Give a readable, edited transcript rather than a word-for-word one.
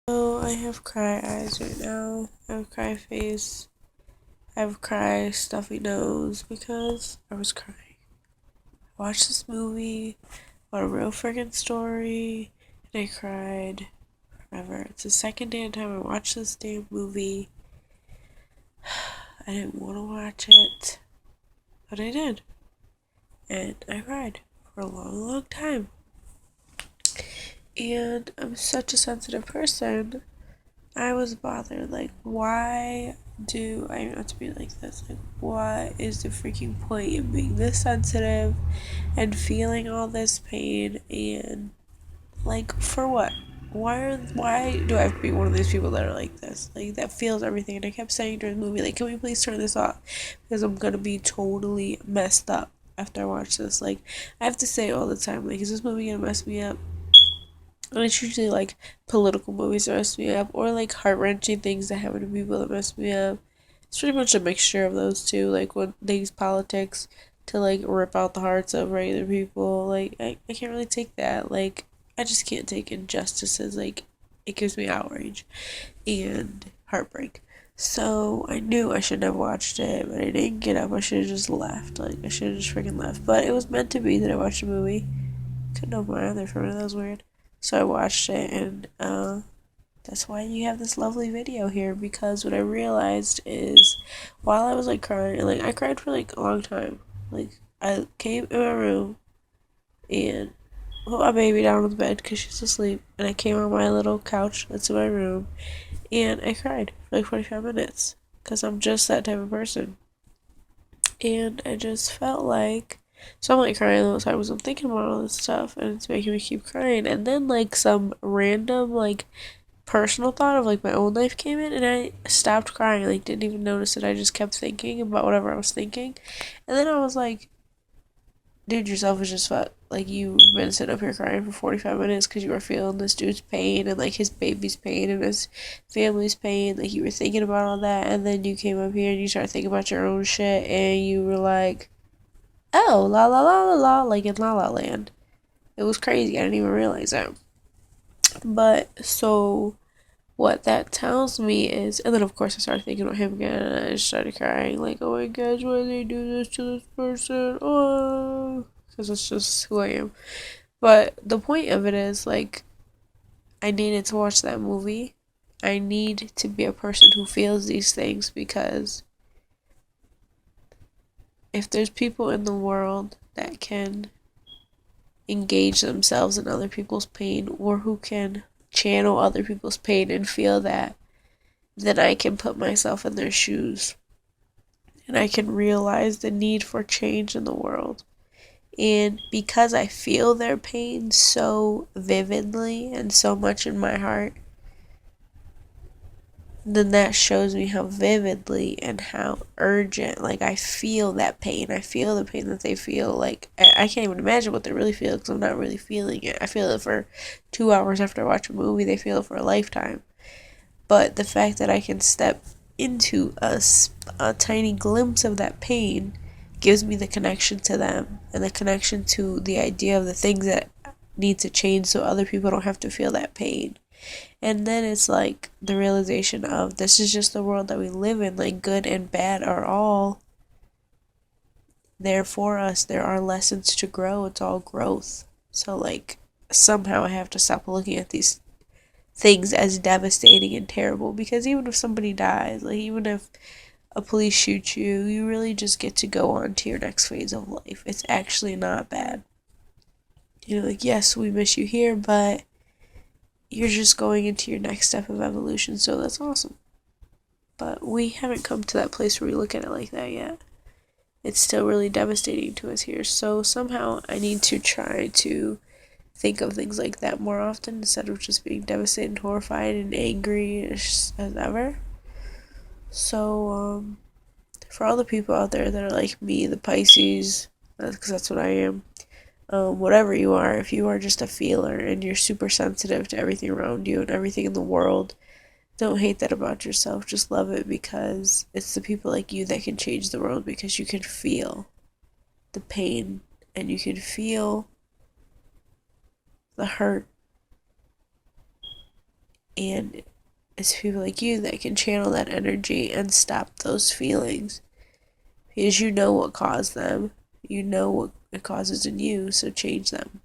So I have cry eyes right now. I have cry face. I have cry stuffy nose because I was crying. I watched this movie about a real friggin' story and I cried forever. It's the second damn time I watched this damn movie. I didn't want to watch it, but I did. And I cried for a long, long time. And I'm such a sensitive person. I was bothered. Like, why do I have to be like this? Like, what is the freaking point in being this sensitive and feeling all this pain? And, like, for what? Why do I have to be one of these people that are like this? Like, that feels everything. And I kept saying during the movie, like, can we please turn this off? Because I'm gonna be totally messed up after I watch this. Like, I have to say all the time, like, is this movie gonna mess me up? And it's usually like political movies that mess me up, or like heart wrenching things that happen to people that mess me up. It's pretty much a mixture of those two. Like when they use politics to like rip out the hearts of regular people, like I can't really take that. Like I just can't take injustices. Like it gives me outrage and heartbreak. So I knew I shouldn't have watched it, but I didn't get up. I should have just left. Like I should have just freaking left. But it was meant to be that I watched a movie. Couldn't open my other phone. That was weird. So I watched it, and that's why you have this lovely video here. Because what I realized is, while I was like crying, like I cried for like a long time. Like I came in my room and put my baby down on the bed because she's asleep, and I came on my little couch that's in my room, and I cried for like 45 minutes because I'm just that type of person. And I just felt like, so I'm like crying all the time because I'm thinking about all this stuff and it's making me keep crying. And then like some random like personal thought of like my own life came in and I stopped crying, like didn't even notice it. I just kept thinking about whatever I was thinking. And then I was like, dude, you're selfish as fuck. Like, you've been sitting up here crying for 45 minutes because you were feeling this dude's pain and, like, his baby's pain and his family's pain. Like, you were thinking about all that, and then you came up here and you started thinking about your own shit, and you were like, oh, la la la la la, like in La La Land. It was crazy. I didn't even realize that. But, so, what that tells me is, and then of course I started thinking about him again, and I just started crying, like, oh my gosh, why did they do this to this person? Oh, because it's just who I am. But the point of it is, like, I needed to watch that movie. I need to be a person who feels these things because if there's people in the world that can engage themselves in other people's pain or who can channel other people's pain and feel that, then I can put myself in their shoes and I can realize the need for change in the world. And because I feel their pain so vividly and so much in my heart, then that shows me how vividly and how urgent, like, I feel that pain. I feel the pain that they feel. Like, I can't even imagine what they really feel because I'm not really feeling it. I feel it for 2 hours after I watch a movie, they feel it for a lifetime. But the fact that I can step into a tiny glimpse of that pain gives me the connection to them and the connection to the idea of the things that need to change so other people don't have to feel that pain. And then it's like the realization of this is just the world that we live in, like good and bad are all there for us. There are lessons to grow. It's all growth. So like somehow I have to stop looking at these things as devastating and terrible because even if somebody dies, like even if a police shoots you, you really just get to go on to your next phase of life. It's actually not bad. You know, like yes, we miss you here, but you're just going into your next step of evolution, so that's awesome. But we haven't come to that place where we look at it like that yet. It's still really devastating to us here. So somehow I need to try to think of things like that more often instead of just being devastated and horrified and angry as ever. So, for all the people out there that are like me, the Pisces, because that's what I am, whatever you are, if you are just a feeler and you're super sensitive to everything around you and everything in the world, don't hate that about yourself. Just love it because it's the people like you that can change the world because you can feel the pain and you can feel the hurt And it's people like you that can channel that energy and stop those feelings. Because you know what caused them. You know what it causes in you, so change them.